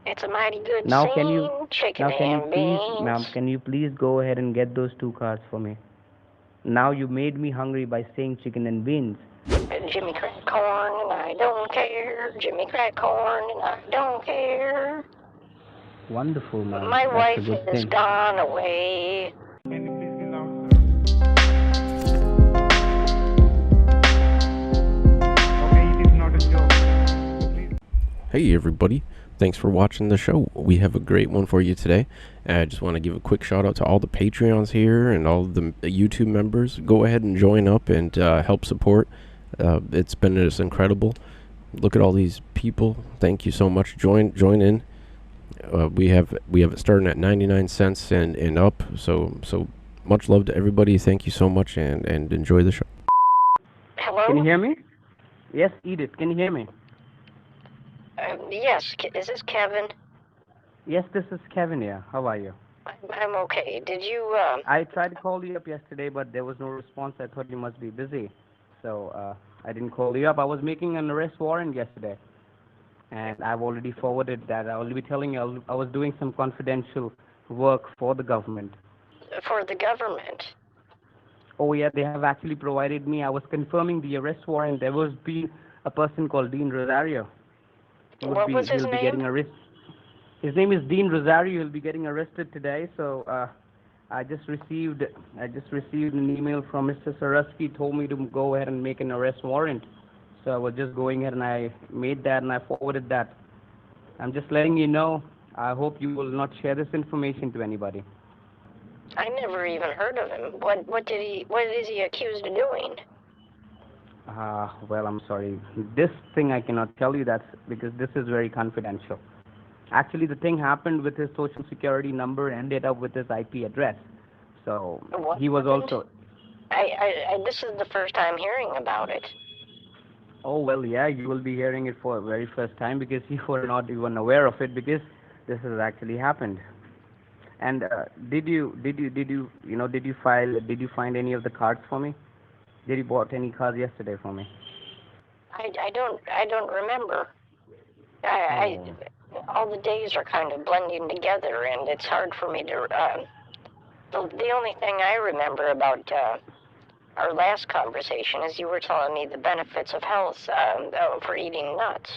It's a mighty good Now scene, chicken can you and please, ma'am, beans. can you please go ahead and get those two cards for me? Now you made me hungry by saying chicken and beans. Jimmy crack corn and I don't care. Jimmy crack corn and I don't care. Wonderful, ma'am. My That's a wife good is thing. gone away. Can you please be loud, sir? Okay, it is not a joke. Please. Hey everybody, thanks for watching the show. We have a great one for you today. I just want to give a quick shout out to all the Patreons here and all the YouTube members. Go ahead and join up and help support. It's been just incredible. Look at all these people. Thank you so much. Join in. We have it starting at 99 cents and up. So much love to everybody. Thank you so much and enjoy the show. Hello? Can you hear me? Yes, Edith, can you hear me? Yes, is this Kevin? Yes, this is Kevin here. How are you? I'm okay. Did you, I tried to call you up yesterday, but there was no response. I thought you must be busy. So I didn't call you up. I was making an arrest warrant yesterday. And I've already forwarded that. I will be telling you I was doing some confidential work for the government. for the government? Oh yeah, they have actually provided me. I was confirming the arrest warrant. There was be a person called Dean Rosario. What was his He'll be name? getting arrested. His name is Dean Rosario. He'll be getting arrested today. So I just received an email from Mr. Swarovski. Told me to go ahead and make an arrest warrant. So I was just going ahead and I made that and I forwarded that. I'm just letting you know. I hope you will not share this information to anybody. I never even heard of him. What is he accused of doing? Well, I'm sorry. This thing I cannot tell you that because this is very confidential. Actually, the thing happened with his social security number ended up with his IP address. So What he was happened? also. This is the first time hearing about it. Oh well, yeah, you will be hearing it for the very first time because you were not even aware of it because this has actually happened. And did you find any of the cards for me? Did you bought any cards yesterday for me? I don't remember. I all the days are kind of blending together, and it's hard for me to. The only thing I remember about our last conversation is you were telling me the benefits of health for eating nuts.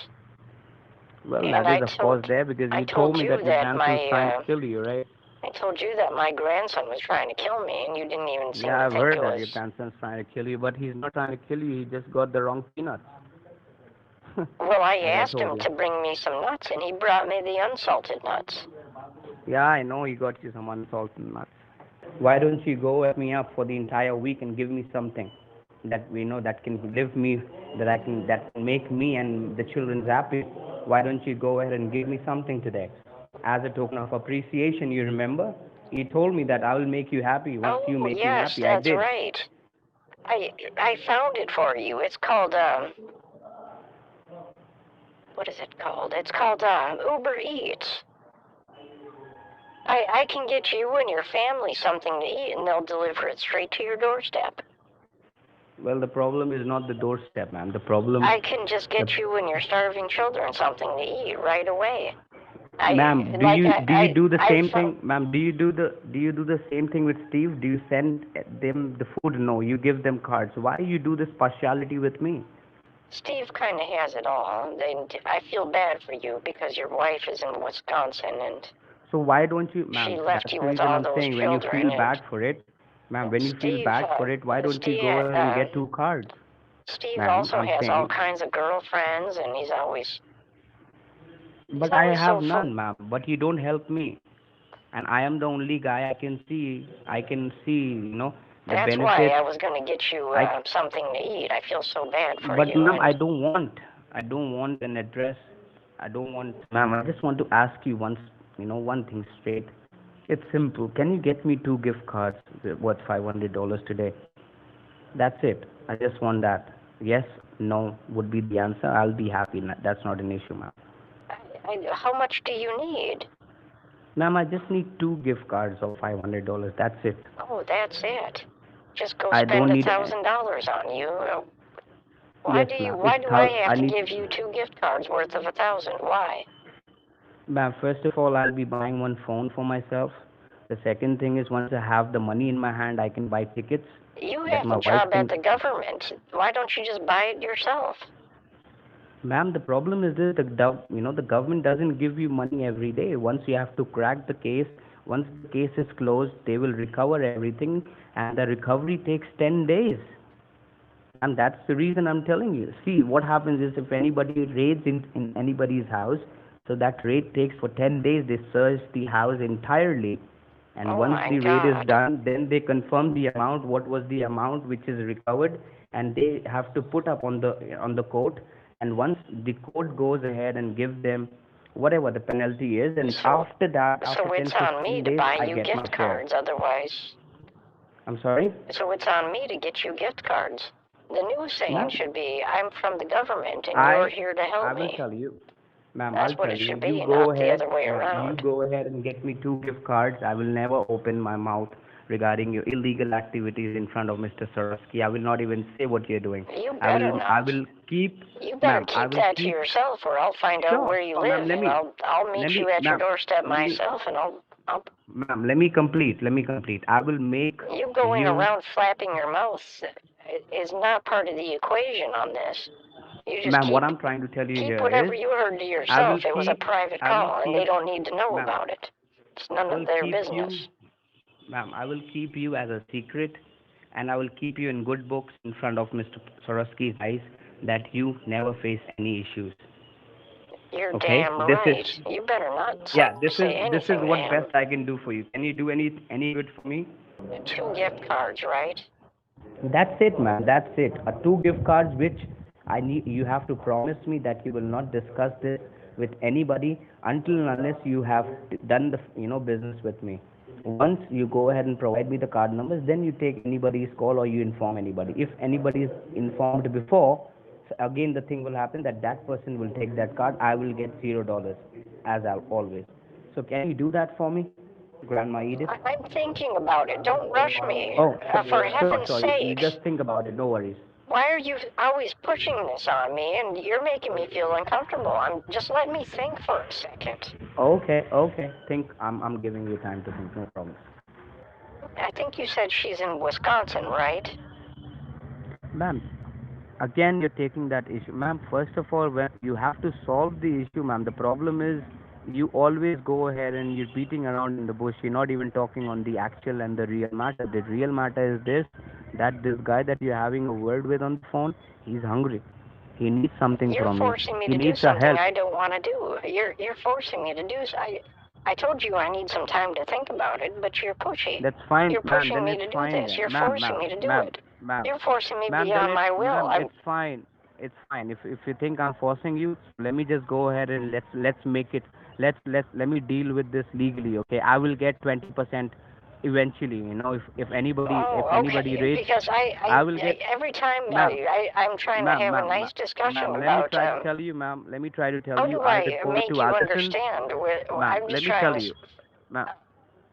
Well, And that is of course there because you told me that your grandson's trying to kill you, right? I told you that my grandson was trying to kill me, and you didn't even seem Yeah, to I've think heard it that was. your grandson's trying to kill you, but he's not trying to kill you. He just got the wrong peanuts. Well, I As asked told him you. to bring me some nuts, and he brought me the unsalted nuts. Yeah, I know he got you some unsalted nuts. Why don't you go at me up for the entire week and give me something that we know that can live me, that can make me and the children happy? Why don't you go ahead and give me something today, as a token of appreciation? You remember? You told me that I will make you happy once you make me Yes, happy. I that's did. right. I found it for you. It's called what is it called? It's called Uber Eats. I can get you and your family something to eat, and they'll deliver it straight to your doorstep. Well, the problem is not the doorstep, ma'am. The problem. I can just get you and your starving children something to eat right away. Ma'am, do you do the same thing, ma'am? Do you do the same thing with Steve? Do you send them the food? No, you give them cards. Why you do this partiality with me? Steve kind of has it all. I feel bad for you because your wife is in Wisconsin and. So why don't you, ma'am? She left That's you the with reason all I'm those saying. When you children. feel bad for it, ma'am, when you feel bad for it, why don't you go ahead and get two cards? Steve Ma'am, also I'm has all saying. kinds of girlfriends, and he's always. But I have none, ma'am. But you don't help me, and I am the only guy I can see. The That's benefits. why I was going to get you something to eat. I feel so bad for you. But ma'am, I don't want an address. I don't want, ma'am. I just want to ask you one thing straight. It's simple. Can you get me two gift cards worth $500 today? That's it. I just want that. Yes, no would be the answer. I'll be happy. That's not an issue, ma'am. How much do you need? Ma'am, I just need two gift cards of $500. That's it. Oh, that's it. Just go spend $1,000 on you. Why do I have to give you two gift cards worth of $1,000? Why? Ma'am, first of all, I'll be buying one phone for myself. The second thing is once I have the money in my hand, I can buy tickets You that have my a wife job can. at the government. Why don't you just buy it yourself? Ma'am, the problem is this: the government doesn't give you money every day. Once you have to crack the case, once the case is closed, they will recover everything, and the recovery takes 10 days. And that's the reason I'm telling you. See, what happens is if anybody raids in anybody's house, so that raid takes for 10 days, they search the house entirely. And Oh once my the raid is God. done, then they confirm the amount, what was the amount which is recovered, and they have to put up on the court. And once the court goes ahead and give them whatever the penalty is, and So, after that, after so 10 it's on me 15 to days, buy I you get my gift share. cards, otherwise. I'm sorry? So it's on me to get you gift cards. The new saying Ma'am, should be, I'm from the government and you're I here to I help will me. tell you, ma'am. That's I'll what tell it you. should You be, go not the ahead. other way You around. go ahead and get me 2 gift cards. I will never open my mouth regarding your illegal activities in front of Mr. Swarovski. I will not even say what you're doing. You better I not. will keep, You better ma'am. I keep will that to keep. yourself, or I'll find out Sure, where you sure, ma'am. live, and I'll meet you at your ma'am. doorstep Let me, myself, and I'll ma'am. Let me complete. Let me complete. I will make you going you, around flapping your mouth is not part of the equation on this. You just ma'am. What I'm trying to tell you keep here whatever is, you heard to I will yourself. It was a keep, private I will call, and they keep, don't need to know ma'am. about it. It's I none of will their keep you. business. Ma'am, I will keep you as a secret, and I will keep you in good books in front of Mr. Swarovski's eyes that you never face any issues. You're Okay? damn This is, right. You better not yeah, say this is anything to what him. best I can do for you. Can you do any good for me? 2 gift cards, right? That's it, ma'am. That's it. 2 gift cards, which I need. You have to promise me that you will not discuss this with anybody until and unless you have done the business with me. Once you go ahead and provide me the card numbers, then you take anybody's call or you inform anybody. If anybody is informed before, so again the thing will happen that that person will take that card. I will get $0 as I'll always. So can you do that for me, Grandma Edith? I'm thinking about it. Don't rush me. Oh, For sure, heaven's sure. You sakes. just think about it. No worries. Why are you always pushing this on me? And you're making me feel uncomfortable. Just let me think for a second. Okay, okay. Think I'm giving you time to think. No problem. I think you said she's in Wisconsin, right? Ma'am, again you're taking that issue. Ma'am, first of all, when you have to solve the issue, ma'am, the problem is you always go ahead and you're beating around in the bush. You're not even talking on the actual and the real matter. The real matter is this, that this guy that you're having a word with on the phone, he's hungry. He needs something You're from you. forcing me He to do needs a something help. I don't want to do. You're forcing me to do. I told you I need some time to think about it, but you're pushy. That's fine, You're ma'am. pushing Then me it's to do fine this. then. You're Ma'am, forcing ma'am, me to do ma'am, it. ma'am. You're forcing me Ma'am, then beyond my will. it's fine. It's fine. If you think I'm forcing you, let me just go ahead and let's make it. Let me deal with this legally. Okay, I will get 20% eventually. If Oh, anybody okay. rates, Because I will get. every time Ma'am, I'm trying to ma'am, have a ma'am, nice discussion let me about try to tell you, ma'am. Let me try to tell how you. do I I report make to you Allison. understand? Ma'am, I'm let just me trying tell to. you. Ma'am,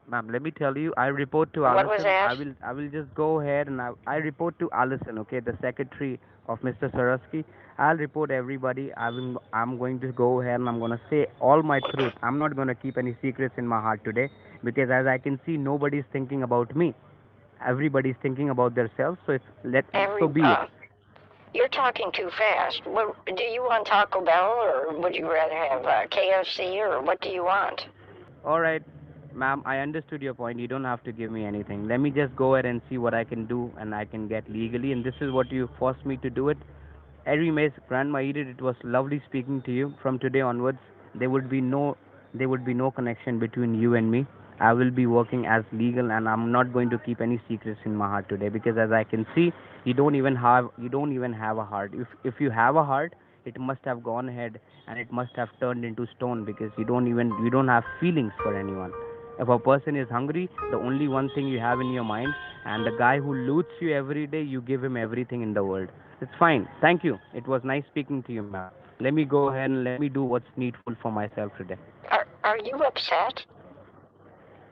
Ma'am, let me tell you, I report to What was Allison. that? I will just go ahead and I report to Allison, okay, the secretary of Mr. Swarovski. I'll report everybody. I'm going to go ahead and I'm going to say all my truth. I'm not going to keep any secrets in my heart today because as I can see, nobody's thinking about me. Everybody's thinking about themselves. So so be it. You're talking too fast. What do you want, Taco Bell, or would you rather have KFC, or what do you want? All right, ma'am, I understood your point. You don't have to give me anything. Let me just go ahead and see what I can do and I can get legally. And this is what you forced me to do it. Anyways, Grandma Edith, it was lovely speaking to you. From today onwards, there would be no connection between you and me. I will be working as legal, and I'm not going to keep any secrets in my heart today because, as I can see, you don't even have a heart. If you have a heart, it must have gone ahead and it must have turned into stone because you don't have feelings for anyone. If a person is hungry, the only one thing you have in your mind, and the guy who loots you every day, you give him everything in the world. It's fine. Thank you. It was nice speaking to you, ma'am. Let me go ahead and let me do what's needful for myself today. Are you upset?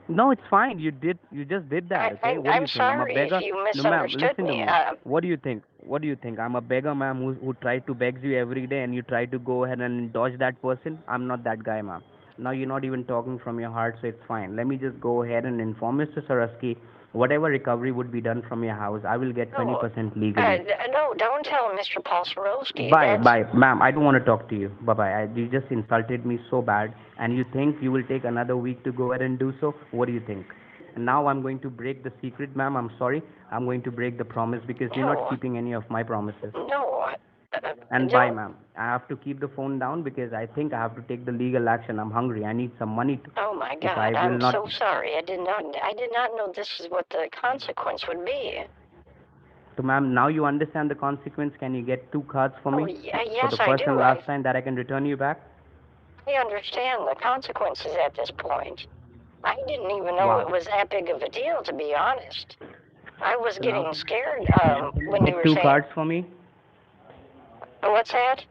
No, it's fine. You just did that, okay? What do I'm you think? I'm a sorry if beggar? you No, ma'am, misunderstood listen to me. me. What do you think? What do you think? I'm a beggar, ma'am, who tried to beg you every day and you try to go ahead and dodge that person? I'm not that guy, ma'am. Now you're not even talking from your heart, so it's fine. Let me just go ahead and inform Mr. Swarovski. Whatever recovery would be done from your house, I will get No, 20% legally. no, don't tell Mr. Paul Swarovski. Bye, bye, ma'am. I don't want to talk to you. Bye, bye. You just insulted me so bad, and you think you will take another week to go ahead and do so? What do you think? And now I'm going to break the secret, ma'am. I'm sorry. I'm going to break the promise because you're not No. keeping any of my promises. No. And bye, ma'am. I have to keep the phone down because I think I have to take the legal action. I'm hungry. I need some money to. Oh my If God! I will I'm not. so sorry. I did not know this is what the consequence would be. So, ma'am, now you understand the consequence. Can you get 2 cards for Oh, me? yeah, For yes, the I person do. last time that I can return you back? I understand the consequences at this point. I didn't even know Wow. it was that big of a deal, to be honest. I was So now getting scared can when you you get were 2 saying. cards for me? What's that?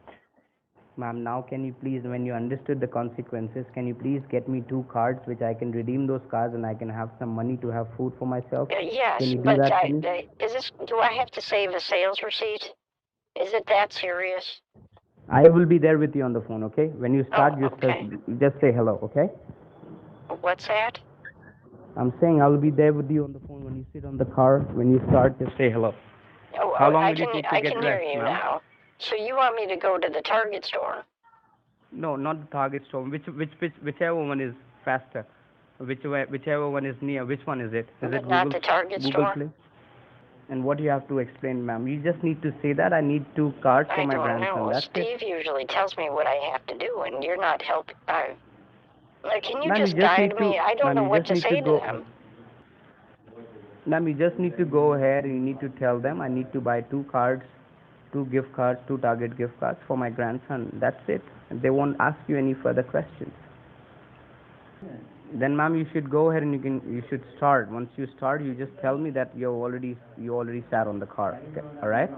Ma'am, now can you please, when you understood the consequences, can you please get me 2 cards which I can redeem those cards and I can have some money to have food for myself? Yes, Can you do but that for me? do I have to save a sales receipt? Is it that serious? I will be there with you on the phone, okay? When you start, okay. just say hello, okay? What's that? I'm saying I will be there with you on the phone when you sit on the car. When you start, just say hello. Oh, How long I will can it take to I get can hear dressed, you ma'am? now. So you want me to go to the Target store? No, not the Target store. Whichever one is faster. Whichever one is near. Which one is it? Is it Not Google? the Target Google store? Play? And what do you have to explain, ma'am? You just need to say that I need 2 cards for I my don't grandson. know. That's Steve usually tells me what I have to do, and you're not helping. Can you Ma'am, just guide me? I don't know what to say to go. them. Ma'am, you just need to go ahead and you need to tell them I need to buy 2 cards, 2 gift cards, 2 Target gift cards for my grandson. That's it. And they won't ask you any further questions. Then, ma'am, you should go ahead and you should start. Once you start, you just tell me that you already sat on the car. Okay. All right?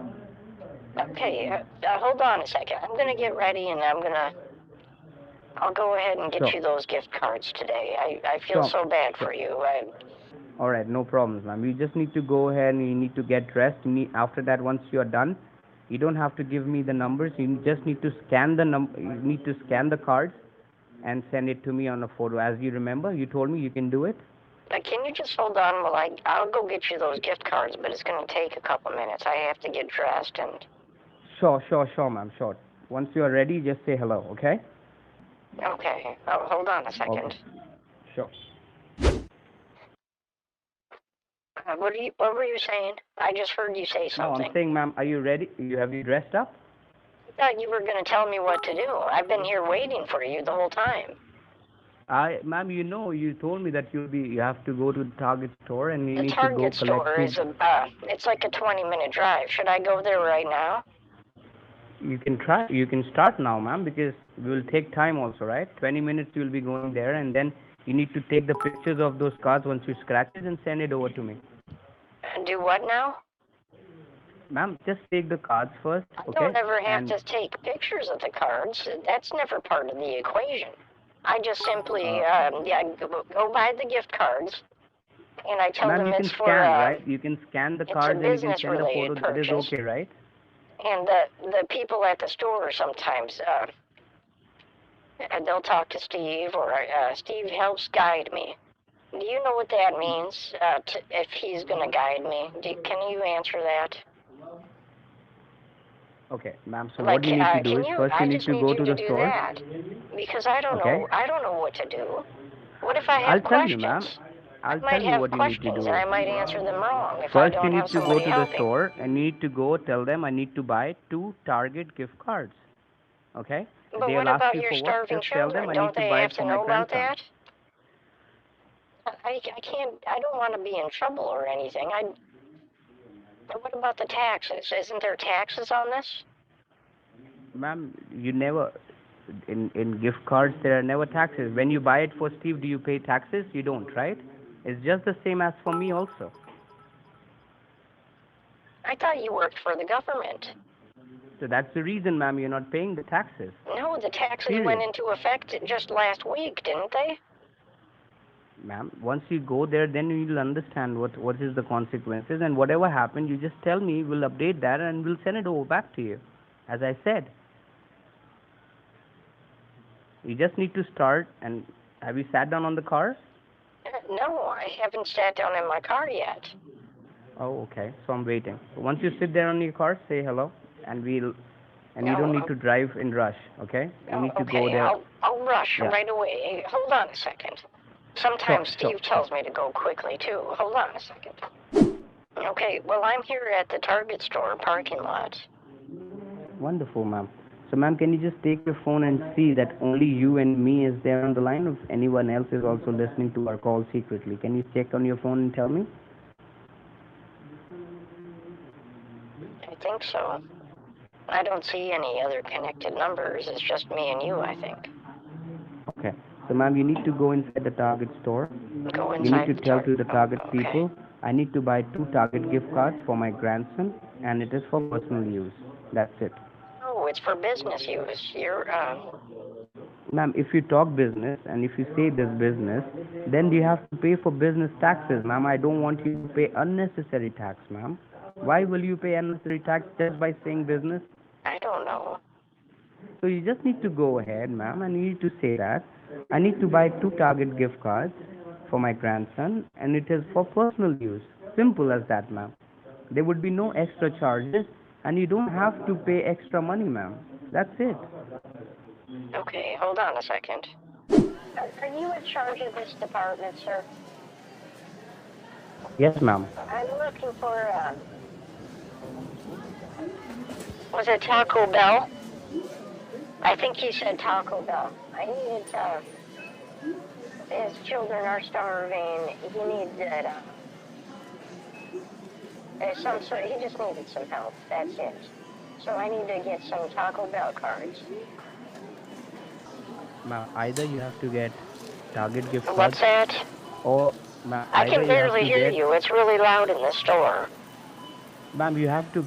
Okay, hold on a second. I'm gonna get ready, and I'll go ahead and get Sure. you those gift cards today. I feel Sure. so bad Sure. for you. All right, no problems, ma'am. You just need to go ahead and you need to get dressed. After that, once you are done, you don't have to give me the numbers. You just need to scan You need to scan the cards and send it to me on a photo. As you remember, you told me you can do it. Can you just hold on while I'll go get you those gift cards, but it's gonna take a couple minutes. I have to get dressed and. Sure, ma'am. Sure. Once you are ready, just say hello, okay? Okay. Oh, hold on a second. Okay. Sure. What were you saying? I just heard you say No, something. I'm saying, ma'am, are you ready? Have you dressed up? I thought you were going to tell me what to do. I've been here waiting for you the whole time. Ma'am, you told me that you have to go to the Target store and you The need to go Target collect store 2. is it's like a 20-minute drive. Should I go there right now? You can try. You can start now, ma'am, because we will take time also, right? 20 minutes you will be going there, and then you need to take the pictures of those cards once you scratch it and send it over to me. Do what now? Ma'am, just take the cards first, okay? I don't ever have and to take pictures of the cards. That's never part of the equation. I just simply go buy the gift cards, and I tell ma'am, them you it's can for scan, right? You can scan the it's a cards and you can send a business-related photo. That is purchase. okay, right? And the people at the store sometimes they'll talk to Steve, or Steve helps guide me. Do you know what that means? If he's going to guide me, can you answer that? Okay, ma'am. So Like, what you need to do is first you I need just to need go you to to the do store. that, because I don't Okay. know. I don't know what to do. What if I have I'll tell questions? you, ma'am. I I'll might tell you have what you need to questions, do. and I might answer them wrong if I First, you don't need have to go somebody to the helping. store and need to go tell them I need to buy 2 Target gift cards. Okay? But They'll what ask about you your for what? starving Just tell them children? I Don't need to they buy have it to for my know about grandson. that? I can't. I don't want to be in trouble or anything. What about the taxes? Isn't there taxes on this? Ma'am, you never in gift cards there are never taxes. When you buy it for Steve, do you pay taxes? You don't, right? It's just the same as for me also. I thought you worked for the government. So that's the reason, ma'am, you're not paying the taxes. No, the taxes Period. went into effect just last week, didn't they? Ma'am, once you go there, then you'll understand what is the consequences, and whatever happened, you just tell me. We'll update that and we'll send it over back to you, as I said. You just need to start. And have you sat down on the car? No, I haven't sat down in my car yet. Oh, okay. So I'm waiting. Once you sit there on your car, say hello, and you don't need to drive in rush. Okay? You need to go Okay, there. I'll rush Yeah. right away. Hold on a second. Sometimes Sure, Steve tells me to go quickly too. Hold on a second. Okay, well, I'm here at the Target store parking lot. Wonderful, ma'am. So, ma'am, can you just take your phone and see that only you and me is there on the line, or if anyone else is also listening to our call secretly? Can you check on your phone and tell me? I think so. I don't see any other connected numbers. It's just me and you, I think. Okay. So, ma'am, you need to go inside the Target store. Go You need inside to the tell to the Target okay. people, I need to buy 2 Target gift cards for my grandson, and it is for personal use. That's it. Oh, it's for business use. Ma'am, if you talk business and if you say this business, then you have to pay for business taxes, ma'am. I don't want you to pay unnecessary tax, ma'am. Why will you pay unnecessary tax just by saying business? I don't know. So you just need to go ahead, ma'am, and you need to say that I need to buy 2 Target gift cards for my grandson, and it is for personal use. Simple as that, ma'am. There would be no extra charges, and you don't have to pay extra money, ma'am. That's it. Okay, hold on a second. Are you in charge of this department, sir? Yes, ma'am. I'm looking for, was it Taco Bell? I think he said Taco Bell. I needed, his children are starving. He needs, he just needed some help. That's it. So I need to get some Taco Bell cards. Ma'am, either you have to get Target gift cards. What's that? Or, ma'am, I can barely hear you. It's really loud in the store. Ma'am, you have to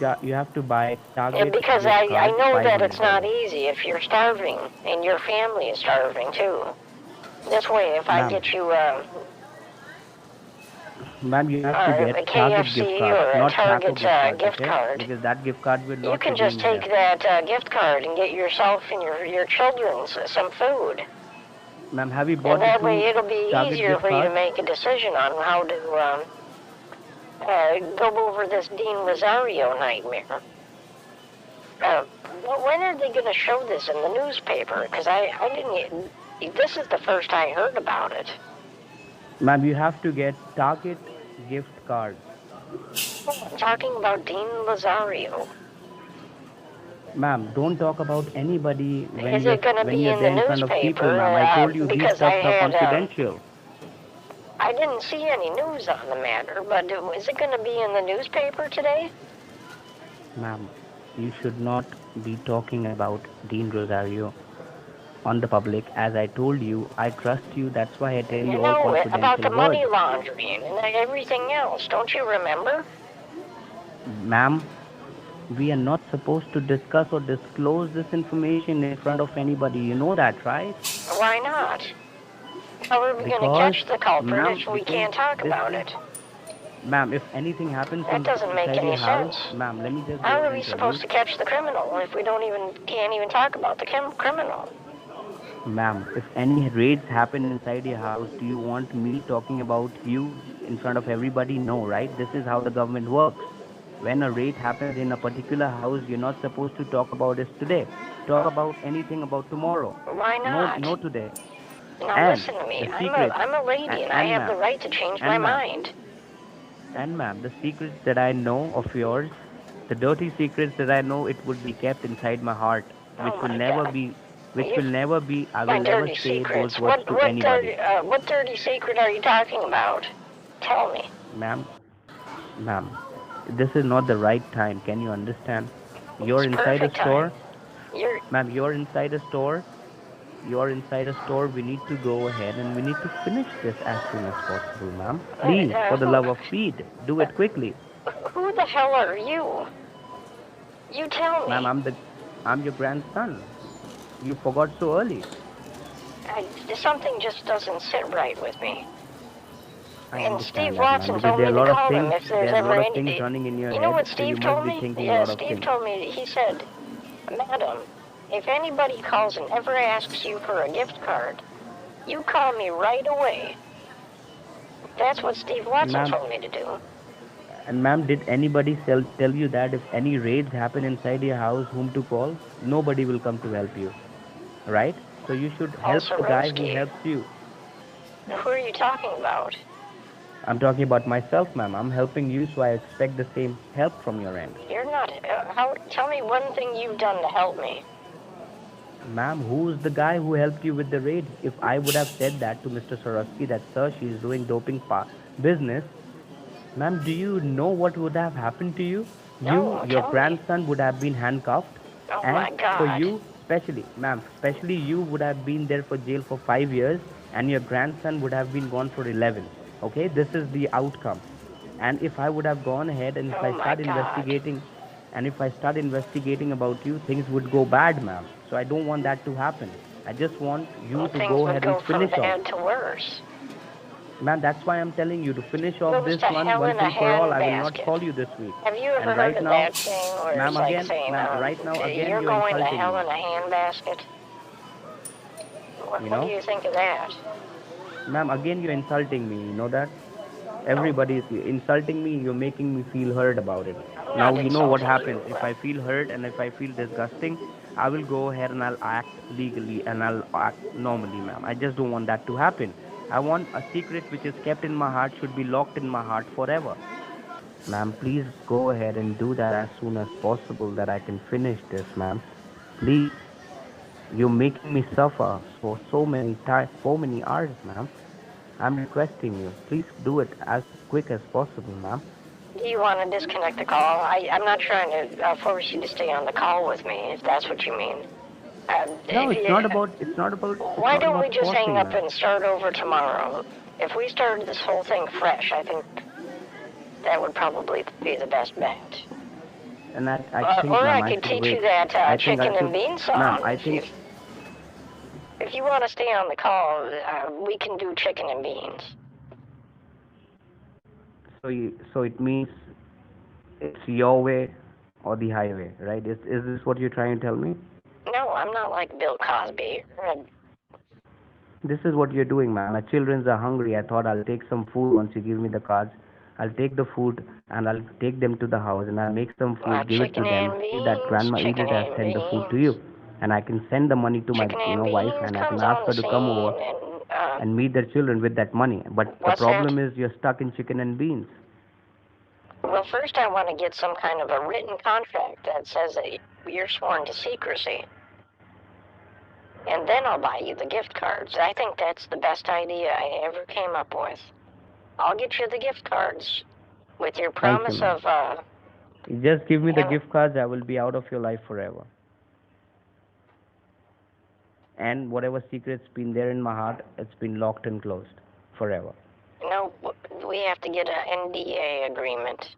buy Target. Yeah, because gift I cards, know that it's not $500. easy if you're starving and your family is starving too. This way, if I Ma'am. get you Ma'am, you have to a get Target KFC gift or cards, a not Target Taco gift cards, gift okay? card, Because that gift card will not you can be just redeemed take there. that gift card and get yourself and your children some food. Ma'am, have you bought And that the way 2 it'll be Target easier gift for you to cards? make a decision on how to go over this Dean Rosario nightmare. When are they going to show this in the newspaper? Because I didn't. This is the first I heard about it. Ma'am, you have to get Target gift cards. I'm talking about Dean Rosario. Ma'am, don't talk about anybody when Is it going to be you're in there the in front of people, newspaper? ma'am. I told you these Because stuffs are confidential. I didn't see any news on the matter, but is it going to be in the newspaper today? Ma'am, you should not be talking about Dean Rosario on the public. As I told you, I trust you. That's why I tell you all confidential about the money words. laundering and everything else. Don't you remember? Ma'am, we are not supposed to discuss or disclose this information in front of anybody. You know that, right? Why not? How are we going to catch the culprit if we can't talk about it? Ma'am, if anything happens That doesn't make inside any your house, sense. ma'am, let me just How go are we and tell supposed to catch the criminal if we can't even talk about the criminal? Ma'am, if any raids happen inside your house, do you want me talking about you in front of everybody? No, right? This is how the government works. When a raid happens in a particular house, you're not supposed to talk about it today. Talk about anything about tomorrow. Why not? No today. Now And listen to me. the secret, I'm a lady and I have the right to change my mind. And ma'am, the secrets that I know of yours, the dirty secrets that I know, it would be kept inside my heart, which will never be, I will never say those words to anybody. What dirty secret are you talking about? Tell me. Ma'am, this is not the right time. Can you understand? You're inside a store. Ma'am, you're inside a store. We need to go ahead and we need to finish this as soon as possible, ma'am. Please, for the love of Pete, do it quickly. Who the hell are you? You tell me. Ma'am, I'm your grandson. You forgot so early. Something just doesn't sit right with me. And Steve that, Watson told me to call him if there's ever anything. Things running in your You know head, what so Steve you told must be me? thinking Yeah, a lot of Steve things. told me, he said, Madam, if anybody calls and ever asks you for a gift card, you call me right away. That's what Steve Watson told me to do. And ma'am, did anybody tell you that if any raids happen inside your house, whom to call? Nobody will come to help you, right? So you should help the guy who helps you. Who are you talking about? I'm talking about myself, ma'am. I'm helping you, so I expect the same help from your end. You're not. Tell me one thing you've done to help me. Ma'am, who's the guy who helped you with the raid? If I would have said that to Mr. Swarovski, that sir, she's doing doping business, ma'am, do you know what would have happened to you? No, Your grandson would have been handcuffed. Oh and my God. for you, especially you would have been there for jail for 5 years, and your grandson would have been gone for 11. Okay, this is the outcome. And if I would have gone ahead and if I start investigating, and if I start investigating about you, things would go bad, ma'am. So I don't want that to happen. I just want you to go ahead and finish off. Things would go from bad to worse. Ma'am, that's why I'm telling you to finish off this one once and for all. I will not call you this week. Have you ever heard of that saying where it's like saying, you're going to hell in a handbasket? What do you think of that? Ma'am, again you're insulting me, you know that? Everybody is insulting me, you're making me feel hurt about it. Now you know what happens. If I feel hurt and if I feel disgusting, I will go ahead and I'll act legally and I'll act normally, ma'am. I just don't want that to happen. I want a secret which is kept in my heart should be locked in my heart forever. Ma'am, please go ahead and do that as soon as possible that I can finish this, ma'am. Please. You're making me suffer for so many hours, ma'am. I'm requesting you. Please do it as quick as possible, ma'am. Do you want to disconnect the call? I'm not trying to force you to stay on the call with me, if that's what you mean. No, it's not about. Why don't we just hang up and start over tomorrow? If we started this whole thing fresh, I think that would probably be the best bet. And I think, or I could teach you that chicken and bean song. Ma'am, I think. If you want to stay on the call, we can do chicken and beans. So it means it's your way or the highway, right? Is this what you're trying to tell me? No, I'm not like Bill Cosby. This is what you're doing, ma'am. My children are hungry. I thought I'll take some food once you give me the cards. I'll take the food and I'll take them to the house and I'll make some food, give it to them. See that Grandma Edith has sent the food to you. And I can send the money to my wife and I can ask her to come over and meet their children with that money. But the problem is you're stuck in chicken and beans. Well, first I want to get some kind of a written contract that says that you're sworn to secrecy. And then I'll buy you the gift cards. I think that's the best idea I ever came up with. I'll get you the gift cards with your promise of... Just give me the gift cards, I will be out of your life forever. And whatever secret's been there in my heart, it's been locked and closed forever. No, we have to get an NDA agreement.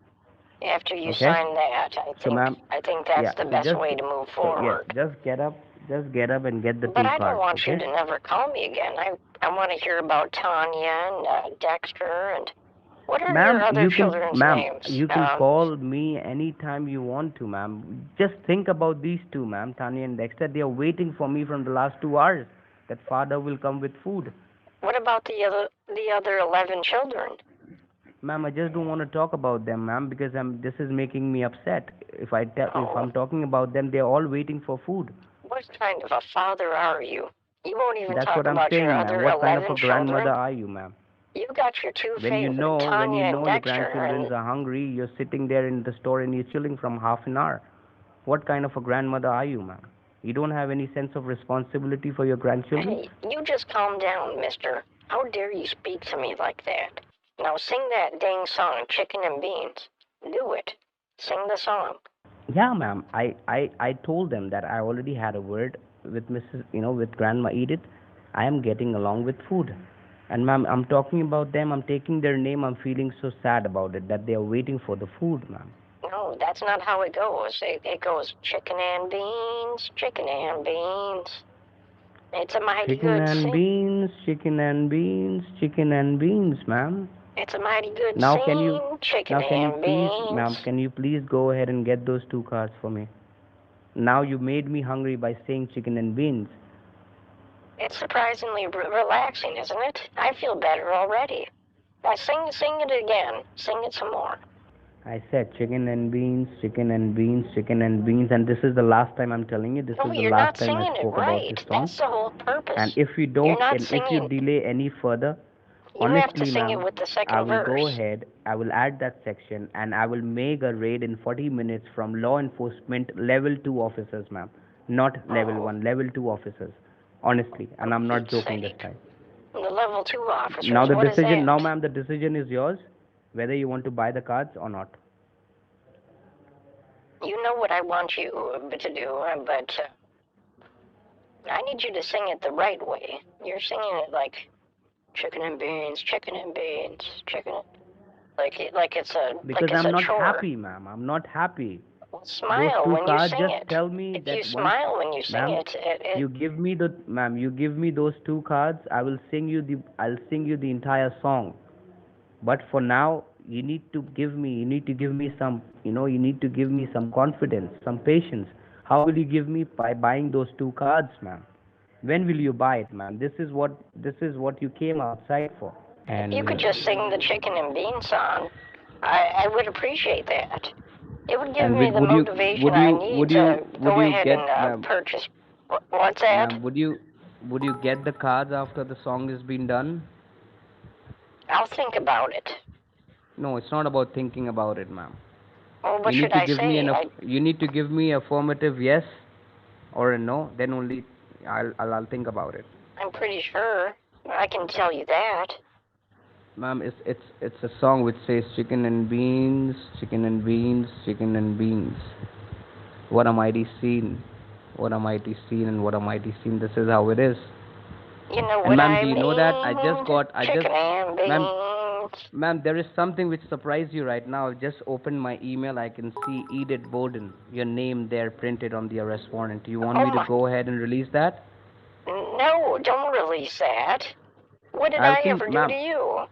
After you sign that, I think that's the best way to move forward. Just get up and get the 2 cards. But I don't want you to never call me again. I want to hear about Tanya and Dexter and what are your other children's names? You can call me anytime you want to, ma'am. Just think about these 2, ma'am, Tanya and Dexter. They are waiting for me from the last 2 hours. That father will come with food. What about the other 11 children? Ma'am, I just don't want to talk about them, ma'am, because this is making me upset. If I'm talking about them, they're all waiting for food. What kind of a father are you? You won't even talk about saying, your other 11 What kind of a grandmother children? are you, ma'am? You got your 2 when you know Tanya and your grandchildren are hungry, you're sitting there in the store and you're chilling from half an hour. What kind of a grandmother are you, ma'am? You don't have any sense of responsibility for your grandchildren? Hey, you just calm down, mister. How dare you speak to me like that? Now sing that dang song, Chicken and Beans. Do it. Sing the song. Yeah, ma'am. I told them that I already had a word with with Grandma Edith. I am getting along with food. And ma'am, I'm talking about them. I'm taking their name. I'm feeling so sad about it that they are waiting for the food, ma'am. No, that's not how it goes. It goes chicken and beans, chicken and beans. It's a mighty good scene. Chicken and beans, chicken and beans, ma'am. It's a mighty good now scene, can you chicken and beans. Ma'am, can you please go ahead and get those 2 cards for me? Now you made me hungry by saying chicken and beans. It's surprisingly relaxing, isn't it? I feel better already. Now sing it again. Sing it some more. I said chicken and beans, chicken and beans, chicken and beans, and this is the last time I'm telling you. This No, is the you're last not time I singing it spoke about right. this song. That's the whole purpose. And if you You're don't, not and if you singing. delay any further, You have to honestly, sing it ma'am, with the I second will go verse. ahead, I will add that section, and I will make a raid in 40 minutes from law enforcement level 2 officers, ma'am. Not level 1, level 2 officers. Honestly, and I'm not joking this time. The level 2 officers. Now the what is decision, that? now ma'am, the decision is yours, whether you want to buy the cards or not. You know what I want you to do, but I need you to sing it the right way. You're singing it like chicken and beans, chicken and beans, chicken. Like it's a Because like it's I'm a not chore. happy, ma'am. I'm not happy. Well, smile Those two when you cards sing just it. tell me If that you once, smile when you sing ma'am, it, you give me the, ma'am, you give me those two cards, I'll sing you the entire song. But for now, you need to give me some, you need to give me some confidence, some patience. How will you give me by buying those two cards, ma'am? When will you buy it, ma'am? This is what you came outside for. And if you could just sing the chicken and bean song, I would appreciate that. It would give and me the would you motivation would I you need would to you would go you ahead get, and ma'am, purchase. What's that? ma'am, would you get the cards after the song has been done? I'll think about it. No, it's not about thinking about it, ma'am. Well, what You need should to I give me say? you need to give me affirmative yes or a no. Then only I'll think about it. I'm pretty sure. I can tell you that. Ma'am, it's a song which says chicken and beans, chicken and beans, chicken and beans. What a mighty scene, what a mighty scene, and what a mighty scene. This is how it is. You know And what ma'am, I do you mean? know that Chicken and beans. ma'am, there is something which surprised you right now. I've just opened my email. I can see Edith Bowden, your name there printed on the arrest warrant. You want me to go ahead and release that? No, don't release that. What did I ever do to you?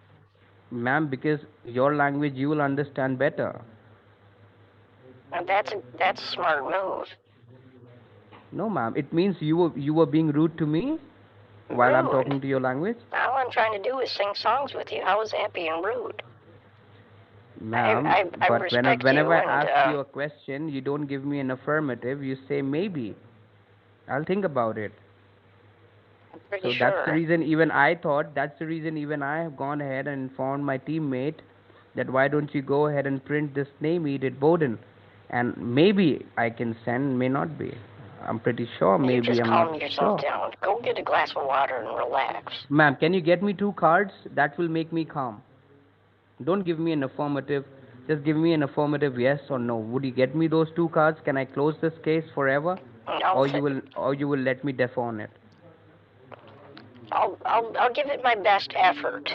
Ma'am, because your language you will understand better. That's a smart move. No, ma'am. It means you were being rude to me while I'm talking to your language. All I'm trying to do is sing songs with you. How is that being rude? Ma'am, but whenever I ask you a question, you don't give me an affirmative. You say maybe. I'll think about it. So that's the reason even I thought, that's the reason even I have gone ahead and informed my teammate that why don't you go ahead and print this name, Edith Bowden. And maybe I can send, may not be. I'm pretty sure, maybe just I'm calm not yourself sure. down. Go get a glass of water and relax. Ma'am, can you get me two cards? That will make me calm. Don't give me an affirmative. Just give me an affirmative yes or no. Would you get me those two cards? Can I close this case forever? No, or you will let me defer on it? I'll give it my best effort.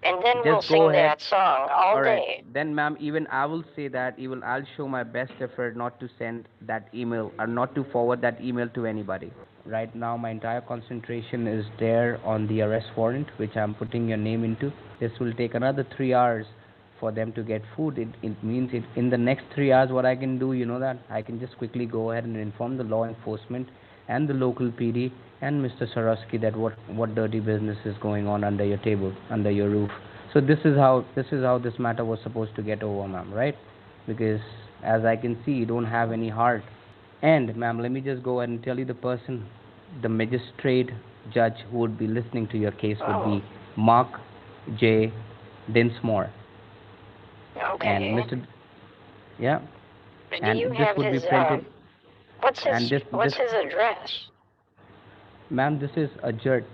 And then we'll Just sing go ahead. that song all day. Then, ma'am, even I will say that even I'll show my best effort not to send that email or not to forward that email to anybody. Right now, my entire concentration is there on the arrest warrant, which I'm putting your name into. This will take another 3 hours for them to get food. It means in the next 3 hours, what I can do, you know that I can just quickly go ahead and inform the law enforcement and the local PD and Mr. Swarovski that what dirty business is going on under your table, under your roof. So this is how this matter was supposed to get over, ma'am, right? Because as I can see, you don't have any heart. And ma'am, let me just go ahead and tell you the magistrate judge who would be listening to your case would be Mark J. Dinsmore. Okay. And Mr. Yeah. And this would be printed. What's his address? Ma'am, this is a church.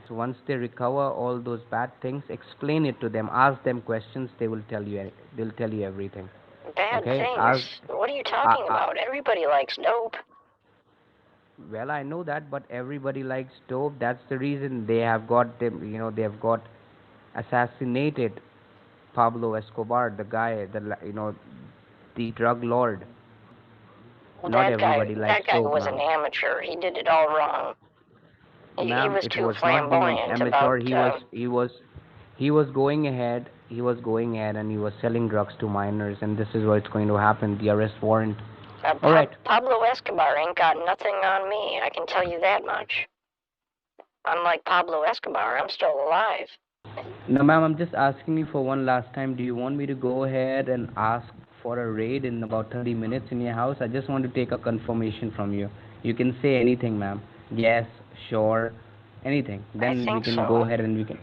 So once they recover all those bad things, explain it to them. Ask them questions. They will tell you. They'll tell you everything. Bad things? What are you talking about? Everybody likes dope. Well, I know that, but everybody likes dope. That's the reason they have got them. You know, they have got assassinated Pablo Escobar, the guy, the drug lord. Well, Not everybody likes that guy dope. was an amateur. He did it all wrong. He was too flamboyant about. He was going ahead. He was going ahead and he was selling drugs to minors, and this is what's going to happen. The arrest warrant All right. Pablo Escobar ain't got nothing on me, I can tell you that much. Unlike Pablo Escobar, I'm still alive. No, ma'am, I'm just asking you for one last time. Do you want me to go ahead and ask for a raid in about 30 minutes in your house? I just want to take a confirmation from you. You can say anything, ma'am. Yes, sure, anything. Then we can go ahead and we can...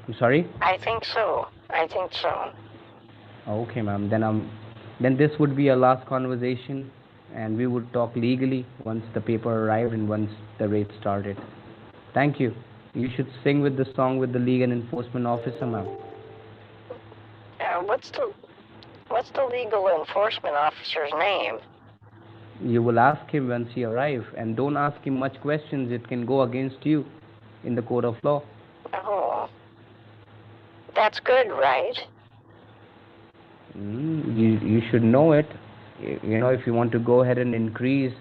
I'm sorry? I think so. Okay, ma'am. Then this would be our last conversation, and we would talk legally once the paper arrived and once the raid started. Thank you. You should sing with the song with the legal enforcement officer, ma'am. What's the legal enforcement officer's name? You will ask him once he arrives, and don't ask him much questions. It can go against you in the court of law. Oh, that's good, right? You should know it. You know, if you want to go ahead and increase,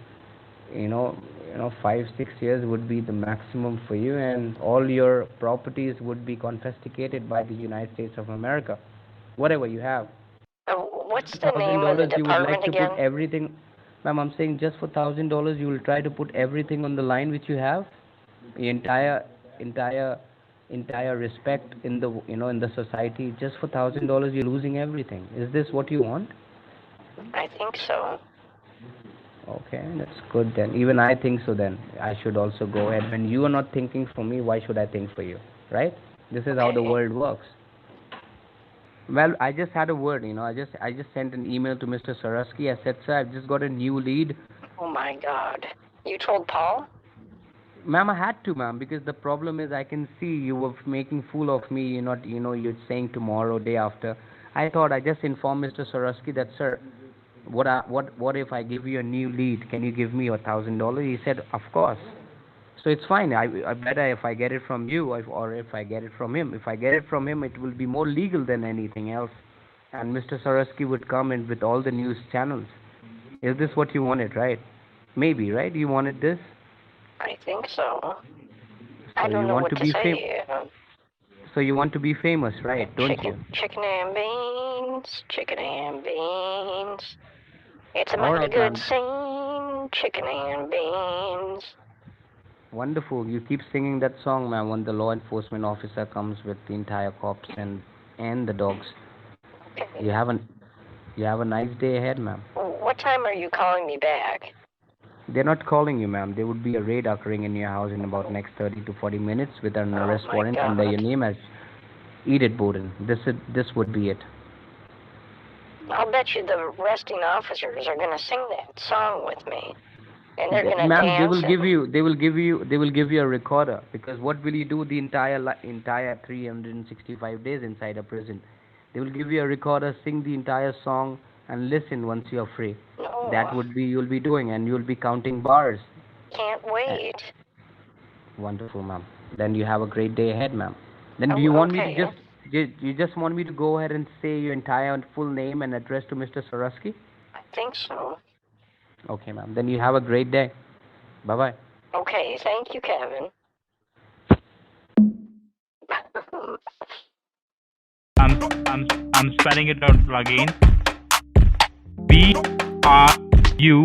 5-6 years would be the maximum for you, and all your properties would be confiscated by the United States of America, whatever you have. What's the name of the department you would like to again? put everything, ma'am. I'm saying just for $1,000, you will try to put everything on the line which you have, the entire respect in the in the society. Just for $1,000, you're losing everything. Is this what you want? I think so. Okay, that's good then. Even I think so then. I should also go ahead. When you are not thinking for me, why should I think for you? Right? This is how the world works. Well, I just had a word, I just sent an email to Mr. Swarovski. I said, sir, I've just got a new lead. Oh my God. You told Paul? Ma'am, I had to, ma'am, because the problem is I can see you were making fool of me. You're saying tomorrow, day after. I thought I just informed Mr. Swarovski that, sir, what if I give you a new lead? Can you give me $1,000? He said, of course. So it's fine. I better if I get it from you or if I get it from him. If I get it from him, it will be more legal than anything else. And Mr. Swarovski would come in with all the news channels. Is this what you wanted, right? Maybe, right? You wanted this? I think so. So I don't know what to say. So you want to be famous, right? Don't you? Chicken and beans, chicken and beans. It's a All mighty right, good ma'am. scene, chicken and beans. Wonderful. You keep singing that song, ma'am, when the law enforcement officer comes with the entire cops and the dogs. Okay. You have a nice day ahead, ma'am. What time are you calling me back? They're not calling you, ma'am. There would be a raid occurring in your house in about next 30 to 40 minutes with an arrest warrant under your name as Edith Bowden. This would be it. I'll bet you the arresting officers are going to sing that song with me. And they're going to Ma'am, dance. they will give you a recorder, because what will you do the entire 365 days inside a prison? They will give you a recorder, sing the entire song, and listen once you're free. No. That would be you'll be doing, and you'll be counting bars. Can't wait. Wonderful, ma'am. Then you have a great day ahead, ma'am. Then do you want me to you just want me to go ahead and say your entire full name and address to Mr. Swarovski? I think so. Okay, ma'am. Then you have a great day. Bye-bye. Okay, thank you, Kevin. I'm spelling it out again. BRUAU